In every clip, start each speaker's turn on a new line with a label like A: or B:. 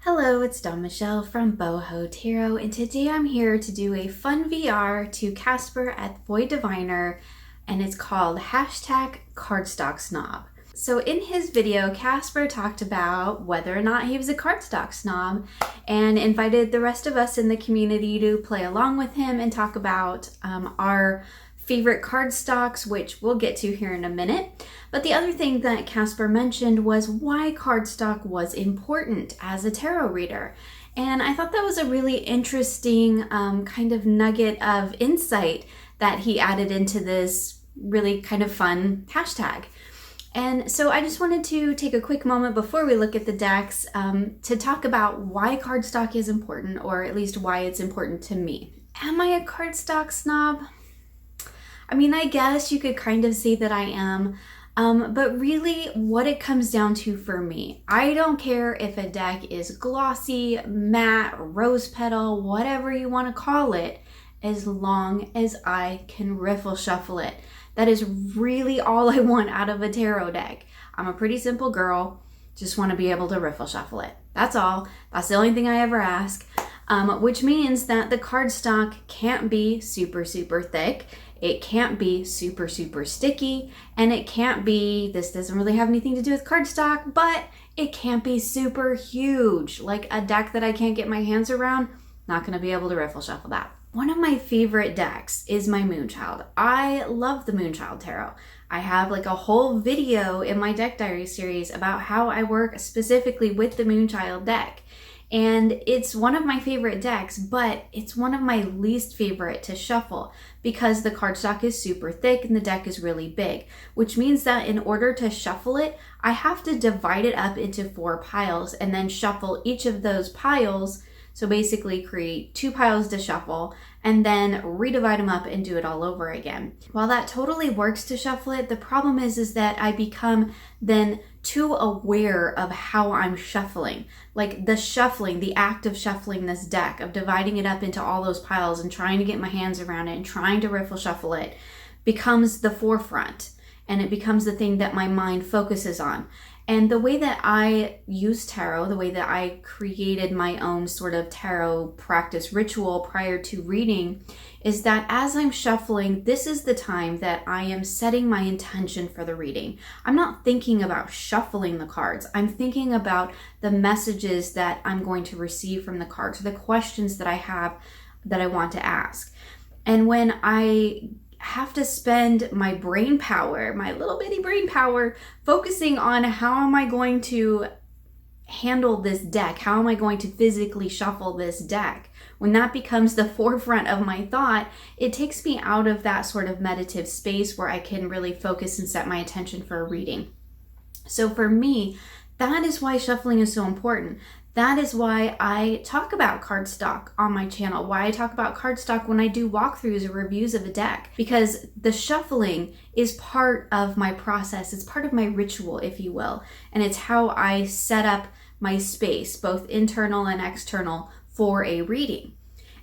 A: Hello, it's Dawn Michelle from Boho Tarot, and today I'm here to do a fun VR to Casper at BoyDiviner, and it's called #Cardstock Snob. So in his video, Casper talked about whether or not he was a cardstock snob and invited the rest of us in the community to play along with him and talk about our favorite cardstocks, which we'll get to here in a minute. But the other thing that Casper mentioned was why cardstock was important as a tarot reader. And I thought that was a really interesting kind of nugget of insight that he added into this really kind of fun hashtag. And so I just wanted to take a quick moment before we look at the decks to talk about why cardstock is important, or at least why it's important to me. Am I a cardstock snob? I mean, I guess you could kind of say that I am, but really what it comes down to for me, I don't care if a deck is glossy, matte, rose petal, whatever you want to call it, as long as I can riffle shuffle it. That is really all I want out of a tarot deck. I'm a pretty simple girl, just want to be able to riffle shuffle it. That's all. That's the only thing I ever ask, which means that the cardstock can't be super thick. It can't be super sticky, and it can't be, this doesn't really have anything to do with cardstock, but it can't be super huge. Like a deck that I can't get my hands around, not going to be able to riffle shuffle that. One of my favorite decks is my Moonchild. I love the Moonchild Tarot. I have like a whole video in my deck diary series about how I work specifically with the Moonchild deck. And it's one of my favorite decks, but it's one of my least favorite to shuffle because the cardstock is super thick and the deck is really big, which means that in order to shuffle it, I have to divide it up into 4 piles and then shuffle each of those piles. So basically create 2 piles to shuffle and then redivide them up and do it all over again. While that totally works to shuffle it, the problem is that I become then too aware of how I'm shuffling. Like the shuffling, the act of shuffling this deck, of dividing it up into all those piles and trying to get my hands around it and trying to riffle shuffle it, becomes the forefront. And it becomes the thing that my mind focuses on. And the way that I use tarot, the way that I created my own sort of tarot practice ritual prior to reading, is that as I'm shuffling, this is the time that I am setting my intention for the reading. I'm not thinking about shuffling the cards. I'm thinking about the messages that I'm going to receive from the cards, the questions that I have that I want to ask. And when I have to spend my brain power, my little bitty brain power, focusing on how am I going to handle this deck? How am I going to physically shuffle this deck? When that becomes the forefront of my thought, it takes me out of that sort of meditative space where I can really focus and set my attention for a reading. So for me, that is why shuffling is so important. That is why I talk about cardstock on my channel, why I talk about cardstock when I do walkthroughs or reviews of a deck, because the shuffling is part of my process. It's part of my ritual, if you will, and it's how I set up my space, both internal and external, for a reading.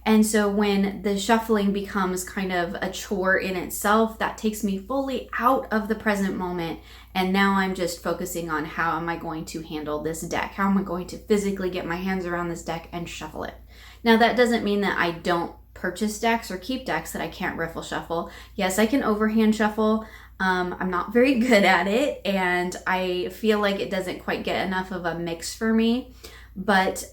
A: And so when the shuffling becomes kind of a chore in itself, that takes me fully out of the present moment. And now I'm just focusing on how am I going to handle this deck? How am I going to physically get my hands around this deck and shuffle it? Now, that doesn't mean that I don't purchase decks or keep decks that I can't riffle shuffle. Yes, I can overhand shuffle. I'm not very good at it, and I feel like it doesn't quite get enough of a mix for me. But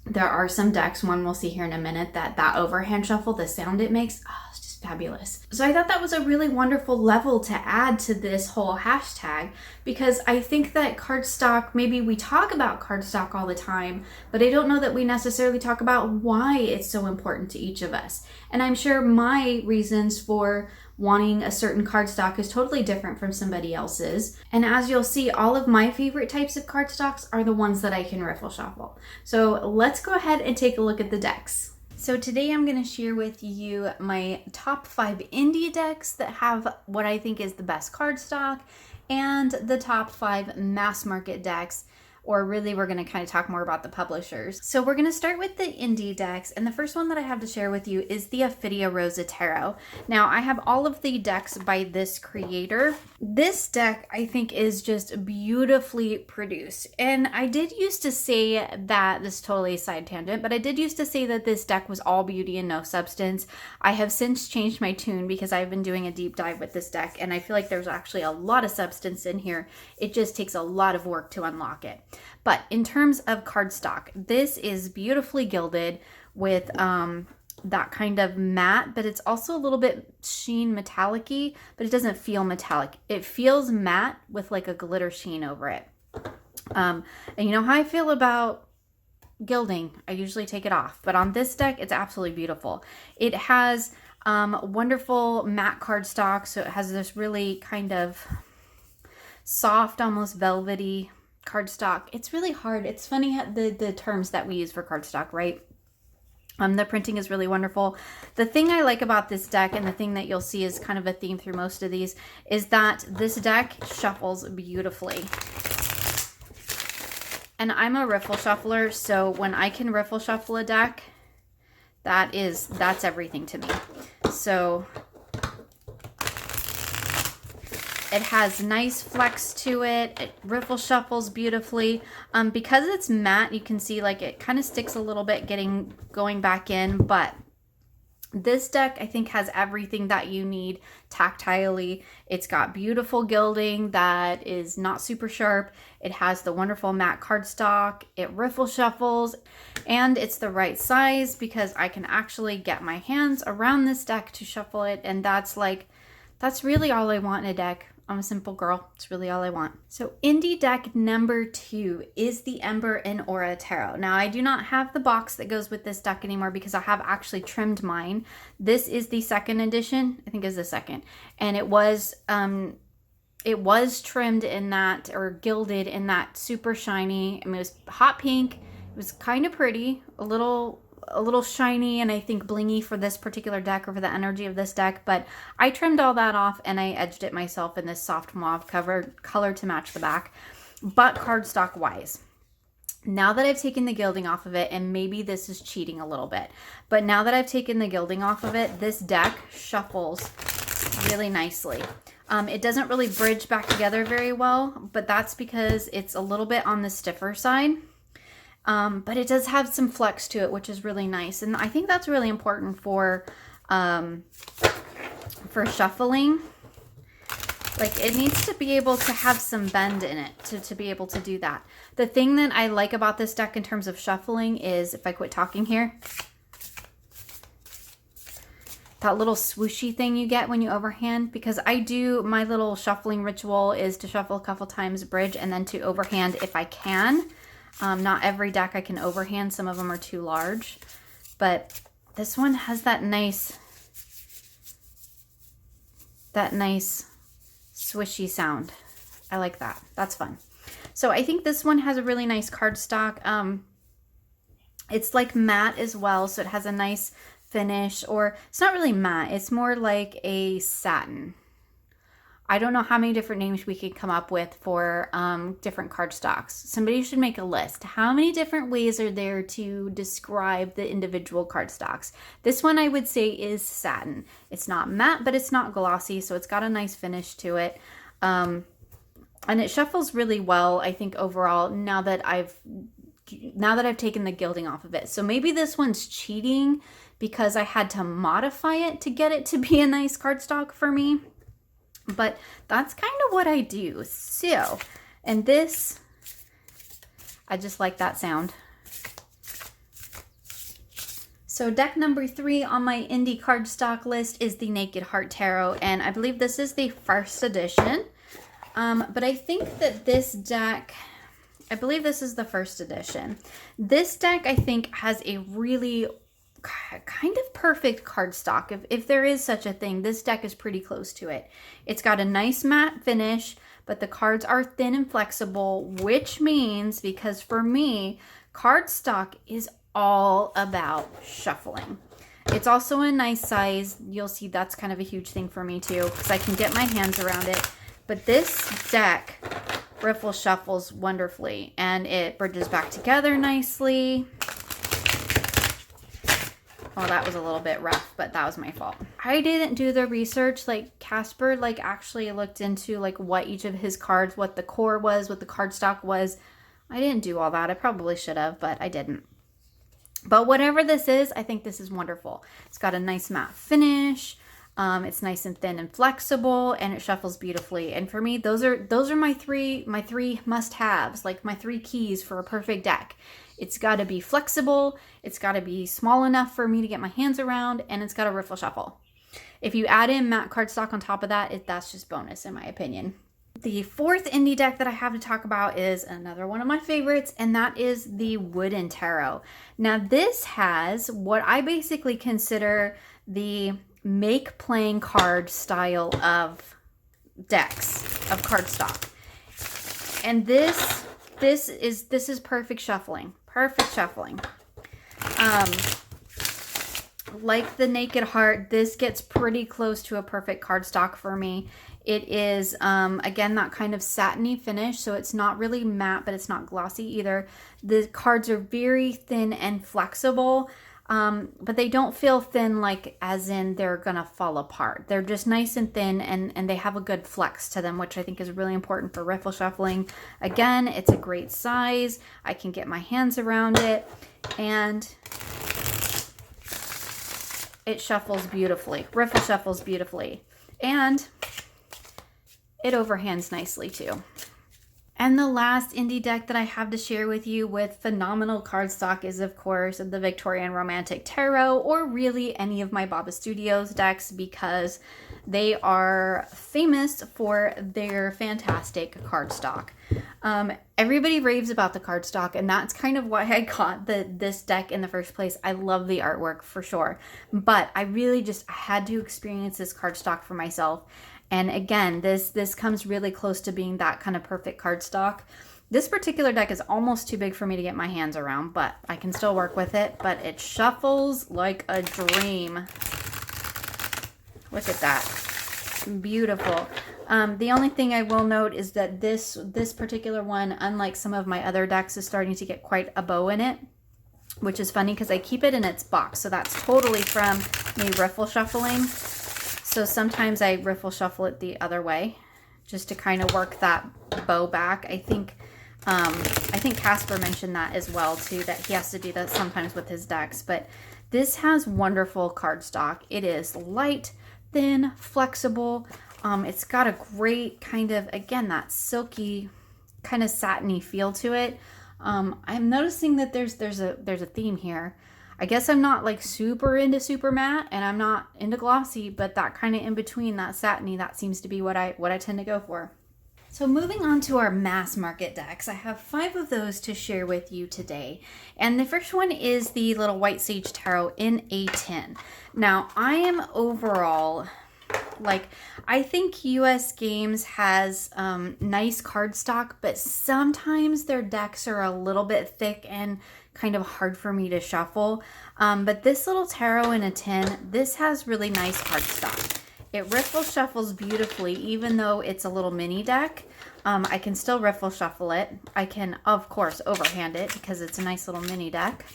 A: there are some decks, one we'll see here in a minute, that overhand shuffle, the sound it makes, it's just fabulous. So I thought that was a really wonderful level to add to this whole hashtag, because I think that cardstock, maybe we talk about cardstock all the time, but I don't know that we necessarily talk about why it's so important to each of us. And I'm sure my reasons for wanting a certain cardstock is totally different from somebody else's. And as you'll see, all of my favorite types of cardstocks are the ones that I can riffle shuffle. So let's go ahead and take a look at the decks. So today I'm going to share with you my top 5 indie decks that have what I think is the best cardstock, and the top 5 mass market decks or really we're going to kind of talk more about the publishers. So we're going to start with the indie decks, and the first one that I have to share with you is the Ophidia Rosa Tarot. Now I have all of the decks by this creator. This deck I think is just beautifully produced, and I did used to say that, this is totally a side tangent, but I did used to say that this deck was all beauty and no substance. I have since changed my tune because I've been doing a deep dive with this deck, and I feel like there's actually a lot of substance in here. It just takes a lot of work to unlock it. But in terms of cardstock, this is beautifully gilded with that kind of matte, but it's also a little bit sheen metallic-y, but it doesn't feel metallic. It feels matte with like a glitter sheen over it. And you know how I feel about gilding. I usually take it off, but on this deck, it's absolutely beautiful. It has wonderful matte cardstock, so it has this really kind of soft, almost velvety cardstock. It's really hard. It's funny how the terms that we use for cardstock, right? The printing is really wonderful. The thing I like about this deck, and the thing that you'll see is kind of a theme through most of these, is that this deck shuffles beautifully. And I'm a riffle shuffler, so when I can riffle shuffle a deck, that's everything to me. So it has nice flex to it. It riffle shuffles beautifully. Because it's matte, you can see like it kind of sticks a little bit going back in, but this deck I think has everything that you need tactilely. It's got beautiful gilding that is not super sharp. It has the wonderful matte cardstock. It riffle shuffles, and it's the right size because I can actually get my hands around this deck to shuffle it, and that's really all I want in a deck. I'm a simple girl. It's really all I want. So indie deck number 2 is the Ember and Aura Tarot. Now I do not have the box that goes with this deck anymore because I have actually trimmed mine. This is the second edition. I think is the second. And it was trimmed in that, or gilded in that super shiny. I mean, it was hot pink. It was kind of pretty, a little shiny, and I think blingy for this particular deck, or for the energy of this deck, but I trimmed all that off and I edged it myself in this soft mauve color to match the back. But cardstock wise, now that I've taken the gilding off of it, and maybe this is cheating a little bit, but now that I've taken the gilding off of it, this deck shuffles really nicely. It doesn't really bridge back together very well, but that's because it's a little bit on the stiffer side. But it does have some flex to it, which is really nice. And I think that's really important for shuffling. Like, it needs to be able to have some bend in it to be able to do that. The thing that I like about this deck in terms of shuffling is, if I quit talking here, that little swooshy thing you get when you overhand, because my little shuffling ritual is to shuffle a couple times, bridge, and then to overhand if I can. Not every deck I can overhand. Some of them are too large, but this one has that nice swishy sound. I like that. That's fun. So I think this one has a really nice cardstock. It's like matte as well, so it has a nice finish, or it's not really matte. It's more like a satin. I don't know how many different names we could come up with for different cardstocks. Somebody should make a list. How many different ways are there to describe the individual cardstocks? This one I would say is satin. It's not matte, but it's not glossy, so it's got a nice finish to it. And it shuffles really well, I think, overall, now that I've taken the gilding off of it. So maybe this one's cheating because I had to modify it to get it to be a nice cardstock for me. But that's kind of what I do. So, and this, I just like that sound. So deck number 3 on my indie cardstock list is the Naked Heart Tarot, and I believe this is the first edition. But I think that this deck, I believe this is the first edition. This deck, I think, has a really kind of perfect cardstock. If there is such a thing, this deck is pretty close to it. It's got a nice matte finish, but the cards are thin and flexible, which means, because for me, cardstock is all about shuffling. It's also a nice size. You'll see that's kind of a huge thing for me too, because I can get my hands around it. But this deck riffle shuffles wonderfully, and it bridges back together nicely. Oh, that was a little bit rough, but that was my fault. I didn't do the research like Casper actually looked into what each of his cards, what the core was, what the cardstock was. I didn't do all that. I probably should have, but I didn't. But whatever this is, I think this is wonderful. It's got a nice matte finish. It's nice and thin and flexible, and it shuffles beautifully. And for me, those are my three must-haves, like my 3 keys for a perfect deck. It's got to be flexible, it's got to be small enough for me to get my hands around, and it's got to riffle shuffle. If you add in matte cardstock on top of that, that's just bonus in my opinion. The 4th indie deck that I have to talk about is another one of my favorites, and that is the Wooden Tarot. Now this has what I basically consider the make playing card style of decks of cardstock. And this is perfect shuffling. Perfect shuffling. Like the Naked Heart, this gets pretty close to a perfect cardstock for me. It is, again, that kind of satiny finish, so it's not really matte, but it's not glossy either. The cards are very thin and flexible, but they don't feel thin as in they're gonna fall apart. They're just nice and thin, and they have a good flex to them, which I think is really important for riffle shuffling. Again, it's a great size. I can get my hands around it, and it shuffles beautifully. Riffle shuffles beautifully. And it overhands nicely too. And the last indie deck that I have to share with you with phenomenal cardstock is, of course, the Victorian Romantic Tarot, or really any of my Baba Studios decks, because they are famous for their fantastic cardstock. Everybody raves about the cardstock, and that's kind of why I got this deck in the first place. I love the artwork for sure, but I really just had to experience this cardstock for myself. And again, this comes really close to being that kind of perfect cardstock. This particular deck is almost too big for me to get my hands around, but I can still work with it. But it shuffles like a dream. Look at that. Beautiful. The only thing I will note is that this particular one, unlike some of my other decks, is starting to get quite a bow in it, which is funny because I keep it in its box. So that's totally from me riffle shuffling. So sometimes I riffle shuffle it the other way just to kind of work that bow back. I think Casper mentioned that as well too, that he has to do that sometimes with his decks. But this has wonderful cardstock. It is light, thin, flexible. It's got a great kind of, again, that silky kind of satiny feel to it. I'm noticing that there's a theme here. I guess I'm not super into super matte, and I'm not into glossy, but that kind of in between, that satiny, that seems to be what I tend to go for. So moving on to our mass market decks, I have 5 of those to share with you today. And the first one is the little White Sage Tarot in a tin. Now, I am overall, I think US Games has nice cardstock, but sometimes their decks are a little bit thick and kind of hard for me to shuffle. But this little tarot in a tin, this has really nice cardstock. It riffle shuffles beautifully, even though it's a little mini deck. I can still riffle shuffle it. I can, of course, overhand it because it's a nice little mini deck.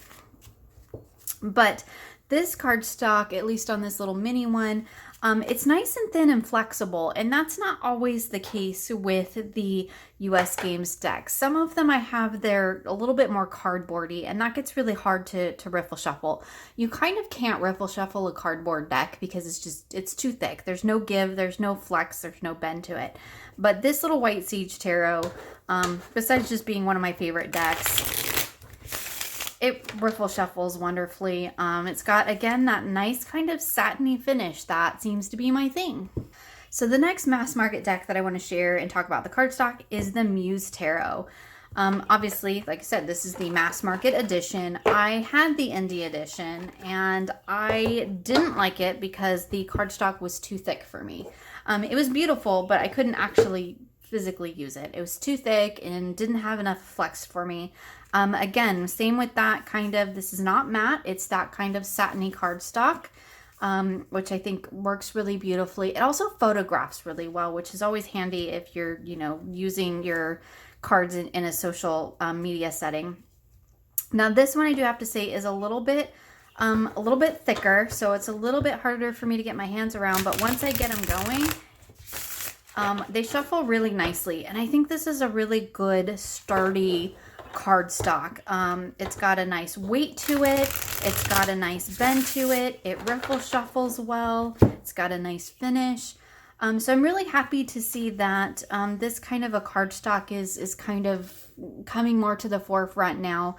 A: But this cardstock, at least on this little mini one, it's nice and thin and flexible, and that's not always the case with the US Games decks. Some of them I have, they're a little bit more cardboardy, and that gets really hard to riffle shuffle. You kind of can't riffle shuffle a cardboard deck because it's too thick. There's no give, there's no flex, there's no bend to it. But this little White Sage Tarot, besides just being one of my favorite decks, it riffle shuffles wonderfully. It's got, again, that nice kind of satiny finish. That seems to be my thing. So the next mass market deck that I want to share and talk about the cardstock is the Muse Tarot. Obviously, like I said, this is the mass market edition. I had the indie edition, and I didn't like it because the cardstock was too thick for me. It was beautiful, but I couldn't actually physically use it. It was too thick and didn't have enough flex for me. Again, same with that kind of, this is not matte, it's that kind of satiny cardstock. which I think works really beautifully. It also photographs really well, which is always handy if you're, you know, using your cards in a social media setting. Now this one I do have to say is a little bit thicker, so it's a little bit harder for me to get my hands around, but once I get them going, they shuffle really nicely, and I think this is a really good, sturdy cardstock. It's got a nice weight to it. It's got a nice bend to it. It riffle shuffles well. It's got a nice finish. So I'm really happy to see that this kind of a cardstock is kind of coming more to the forefront now.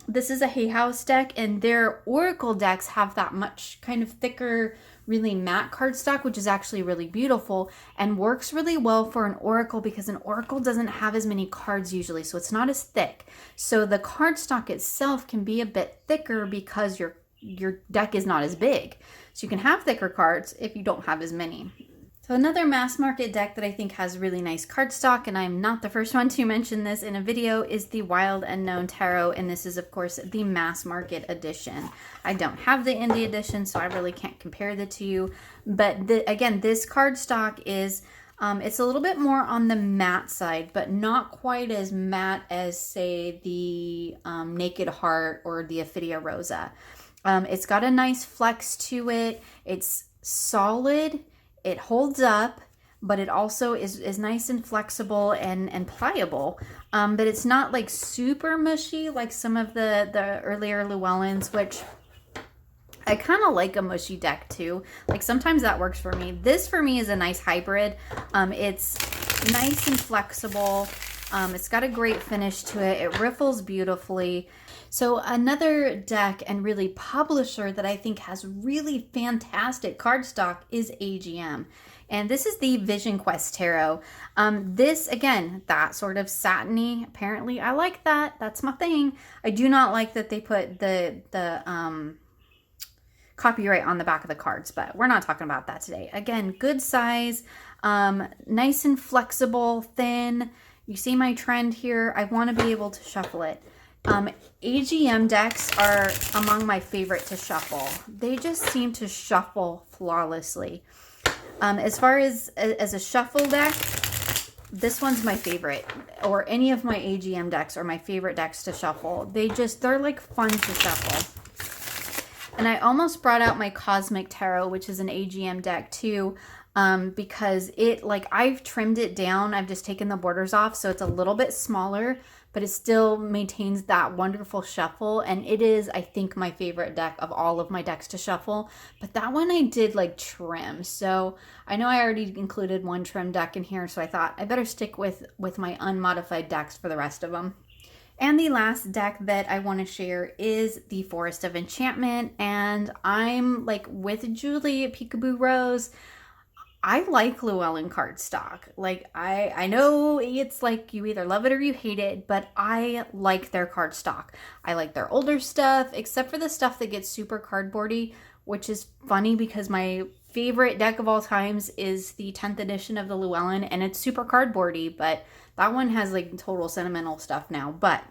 A: This is a Hay House deck, and their Oracle decks have that much kind of thicker, really matte cardstock, which is actually really beautiful and works really well for an Oracle because an Oracle doesn't have as many cards usually, so it's not as thick. So the cardstock itself can be a bit thicker because your deck is not as big. So you can have thicker cards if you don't have as many. So another mass market deck that I think has really nice cardstock, and I'm not the first one to mention this in a video, is the Wild Unknown Tarot, and this is of course the mass market edition. I don't have the indie edition, so I really can't compare the two, but again, this cardstock is, it's a little bit more on the matte side, but not quite as matte as, say, the Naked Heart or the Ophidia Rosa. It's got a nice flex to it. It's solid. It holds up, but it also is nice and flexible and pliable. But it's not like super mushy like some of the earlier Llewellyns, which I kind of like a mushy deck too. Like sometimes that works for me. This for me is a nice hybrid. It's nice and flexible. It's got a great finish to it. It riffles beautifully. So another deck and really publisher that I think has really fantastic cardstock is AGM. And this is the Vision Quest Tarot. This, again, that sort of satiny, apparently I like that. That's my thing. I do not like that they put the copyright on the back of the cards, but we're not talking about that today. Again, good size, nice and flexible, thin. You see my trend here. I want to be able to shuffle it. AGM decks are among my favorite to shuffle. They just seem to shuffle flawlessly. As far as a shuffle deck, this one's my favorite, or any of my AGM decks are my favorite decks to shuffle. They're like fun to shuffle. And I almost brought out my Cosmic Tarot, which is an AGM deck too, because it, like, I've trimmed it down. I've just taken the borders off, so it's a little bit smaller, but it still maintains that wonderful shuffle. And it is, I think, my favorite deck of all of my decks to shuffle. But that one I did like trim. So I know I already included one trim deck in here, so I thought I better stick with my unmodified decks for the rest of them. And the last deck that I want to share is the Forest of Enchantment. And I'm like with Julie at Peekaboo Rose. I like Llewellyn cardstock. Like, I know it's like you either love it or you hate it, but I like their cardstock. I like their older stuff, except for the stuff that gets super cardboardy, which is funny because my favorite deck of all times is the 10th edition of the Llewellyn, and it's super cardboardy, but that one has like total sentimental stuff now. But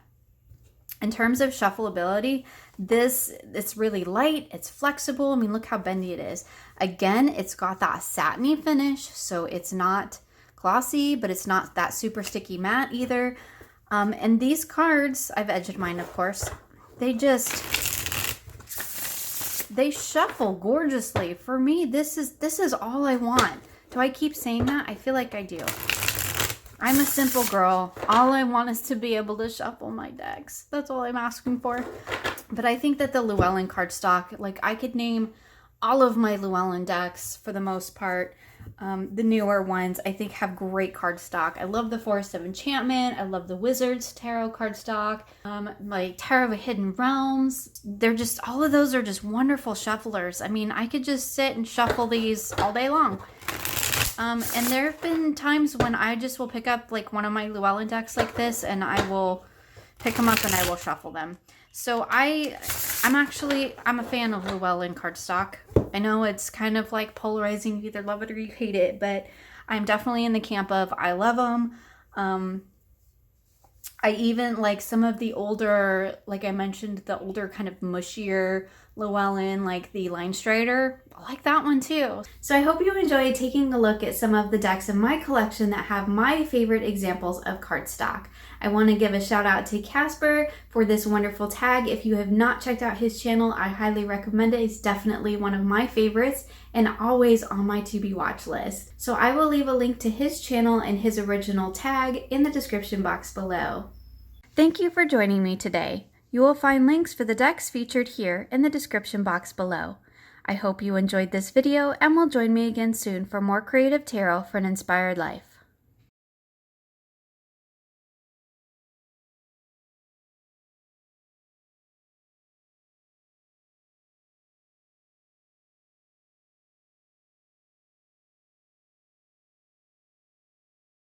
A: in terms of shuffleability, it's really light, it's flexible. I mean, look how bendy it is. Again, it's got that satiny finish, so it's not glossy, but it's not that super sticky matte either. And these cards, I've edged mine, of course, they shuffle gorgeously. For me, this is all I want. Do I keep saying that? I feel like I do. I'm a simple girl. All I want is to be able to shuffle my decks. That's all I'm asking for. But I think that the Llewellyn cardstock, like, I could name all of my Llewellyn decks for the most part. The newer ones, I think, have great cardstock. I love the Forest of Enchantment. I love the Wizards Tarot cardstock. My Tarot of Hidden Realms. They're just, all of those are just wonderful shufflers. I mean, I could just sit and shuffle these all day long. And there have been times when I just will pick up like one of my Llewellyn decks like this, and I will pick them up and I will shuffle them. So I'm a fan of Llewellyn cardstock. I know it's kind of like polarizing, you either love it or you hate it, but I'm definitely in the camp of I love them. I even like some of the older, like I mentioned, the older kind of mushier Llewellyn, like the Line Strider. I like that one too. So I hope you enjoyed taking a look at some of the decks in my collection that have my favorite examples of cardstock. I want to give a shout out to Casper for this wonderful tag. If you have not checked out his channel, I highly recommend it. It's definitely one of my favorites and always on my to be watch list. So I will leave a link to his channel and his original tag in the description box below. Thank you for joining me today. You will find links for the decks featured here in the description box below. I hope you enjoyed this video and will join me again soon for more creative tarot for an inspired life.